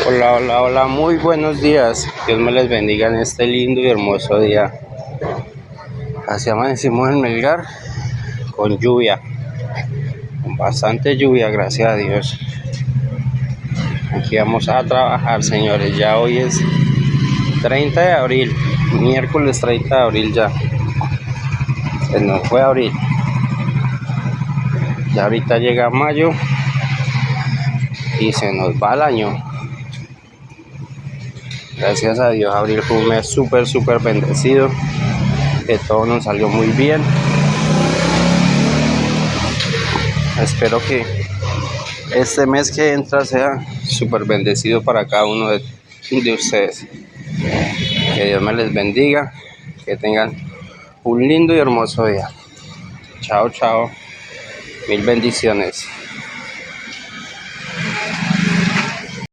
Hola, hola, hola, muy buenos días. Dios me les bendiga en este lindo y hermoso día. Así amanecimos en Melgar con lluvia, con bastante lluvia, gracias a Dios. Aquí vamos a trabajar, señores. Ya hoy es 30 de abril, miércoles 30 de abril ya. Se nos fue abril. Ya ahorita llega mayo y se nos va el año. Gracias a Dios, abril fue un mes súper bendecido, que todo nos salió muy bien. Espero que este mes que entra sea súper bendecido para cada uno de ustedes. Que Dios me les bendiga, que tengan un lindo y hermoso día. Chao, chao, mil bendiciones.